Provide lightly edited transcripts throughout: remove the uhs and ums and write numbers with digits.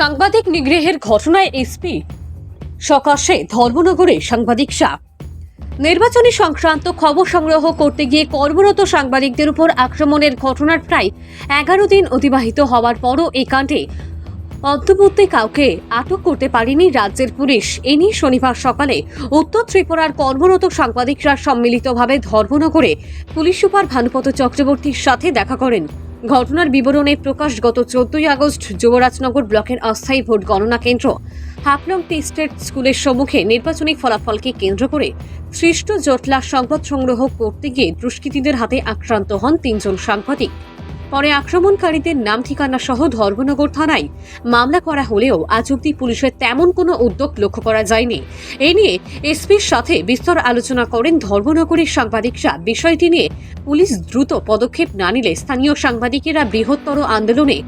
সাংবাদিক নিগ্রহের ঘটনায় এসপি সকাশে ধর্মনগরে সাংবাদিক চাপ। নির্বাচনী সংক্রান্ত খবর সংগ্রহ করতে গিয়ে কর্মরত সাংবাদিকদের উপর আক্রমণের ঘটনার প্রায় 11 দিন অতিবাহিত হওয়ার পরও এই কাণ্ডে অদ্যাবধি কাউকে আটক করতে পারেনি রাজ্যের পুলিশ। এ নিয়ে শনিবার সকালে উত্তর ত্রিপুরার কর্মরত সাংবাদিকরা সম্মিলিতভাবে ধর্মনগরে পুলিশ সুপার ভানুপত চক্রবর্তীর সাথে দেখা করেন। ঘটনার বিবরণে প্রকাশ, গত 14 আগস্ট যুবরাজনগর ব্লকের অস্থায়ী ভোট গণনা কেন্দ্র হাফলং টি স্টেট স্কুলের সম্মুখে নির্বাচনী ফলাফলকে কেন্দ্র করে সৃষ্ট জটলা সংবাদ সংগ্রহ করতে গিয়ে দুষ্কৃতীদের হাতে আক্রান্ত হন 3 জন সাংবাদিক। পরে আক্রমণকারীদের নাম ঠিকানা সহ ধর্মনগর থানায় মামলা করা হলেও আজ অবধি পুলিশের তেমন কোনো উদ্যোগ লক্ষ্য করা যায়নি। এ নিয়ে এসপির সাথে বিস্তর আলোচনা করেন ধর্মনগরের সাংবাদিকরা। বিষয়টি নিয়ে পুলিশ দ্রুত পদক্ষেপ না নিলে স্থানীয় সাংবাদিকেরা বৃহত্তর আন্দোলনে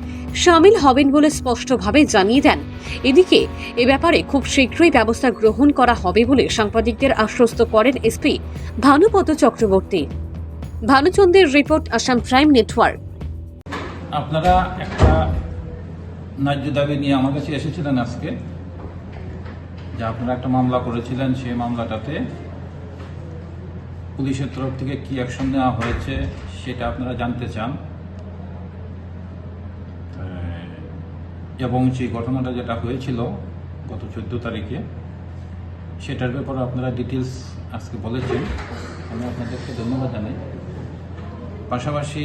সামিল হবেন বলে স্পষ্টভাবে জানিয়ে দেন। এদিকে এ ব্যাপারে খুব শীঘ্রই ব্যবস্থা গ্রহণ করা হবে বলে সাংবাদিকদের আশ্বস্ত করেন এসপি ভানুপত চক্রবর্তী। ভানুচন্দ্রের রিপোর্ট, আসাম প্রাইম নেটওয়ার্ক। আপনারা একটা ন্যায্য দাবি নিয়ে আমার কাছে এসেছিলেন আজকে, যে আপনারা একটা মামলা করেছিলেন, সেই মামলাটাতে পুলিশের তরফ থেকে কি অ্যাকশন নেওয়া হয়েছে সেটা আপনারা জানতে চান, এবং সেই ঘটনাটা যেটা হয়েছিল গত 14 তারিখে সেটার ব্যাপারে আপনারা ডিটেলস আজকে বলেছেন। আমি আপনাদেরকে ধন্যবাদ জানাই। পাশাপাশি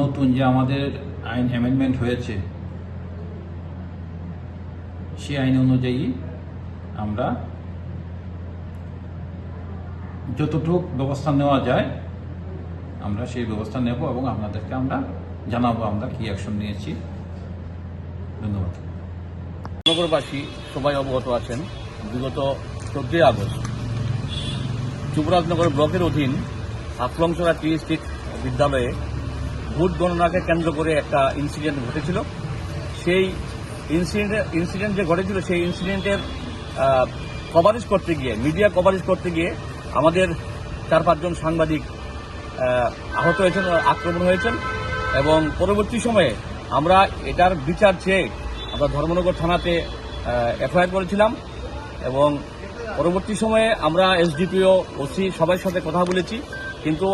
নতুন যে আমাদের আইন অ্যামেন্ডমেন্ট হয়েছে সেই আইন অনুযায়ী আমরা যতটুকু ব্যবস্থা নেওয়া যায় আমরা সেই ব্যবস্থা নেব এবং আপনাদেরকে আমরা জানাবো আমরা কি অ্যাকশন নিয়েছি। ধন্যবাদ। নগরবাসী সবাই অবগত আছেন, বিগত 14 আগস্ট যুবরাজনগর ব্লকের অধীন হাফলংছড়া টি স্টেট বিদ্যালয়ে ভোট গণনাকে কেন্দ্র করে একটা ইনসিডেন্ট ঘটেছিল। সেই ইনসিডেন্ট যে ঘটেছিল সেই ইনসিডেন্টের কভারেজ করতে গিয়ে, মিডিয়া কভারেজ করতে গিয়ে আমাদের 4-5 জন সাংবাদিক আহত হয়েছেন, আক্রমণ হয়েছেন, এবং পরবর্তী সময়ে আমরা এটার বিচার চেয়ে আমরা ধর্মনগর থানাতে এফআইআর করেছিলাম, এবং পরবর্তী সময়ে আমরা এসডিপিও, ওসি সবার সাথে কথা বলেছি। কিন্তু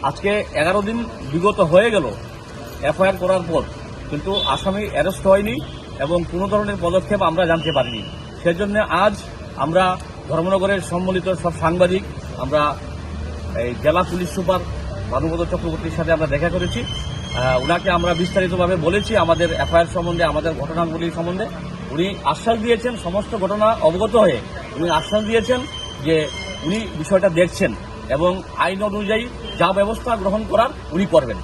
আজকে 11 দিন বিগত হয়ে গেল এফআইআর করার পর, কিন্তু আসামি অ্যারেস্ট হয়নি এবং কোনো ধরনের পদক্ষেপ আমরা জানতে পারিনি। সেজন্য আজ আমরা ধর্মনগরের সম্মিলিত সব সাংবাদিক আমরা এই জেলা পুলিশ সুপার ভানুপত চক্রবর্তীর সাথে আমরা দেখা করেছি। ওনাকে আমরা বিস্তারিতভাবে বলেছি আমাদের এফআইআর সম্বন্ধে, আমাদের ঘটনাগুলি সম্বন্ধে। উনি আশ্বাস দিয়েছেন, সমস্ত ঘটনা অবগত হয়ে উনি আশ্বাস দিয়েছেন যে উনি বিষয়টা দেখছেন এবং আইন অনুযায়ী যা ব্যবস্থা গ্রহণ করার উনি করবেন।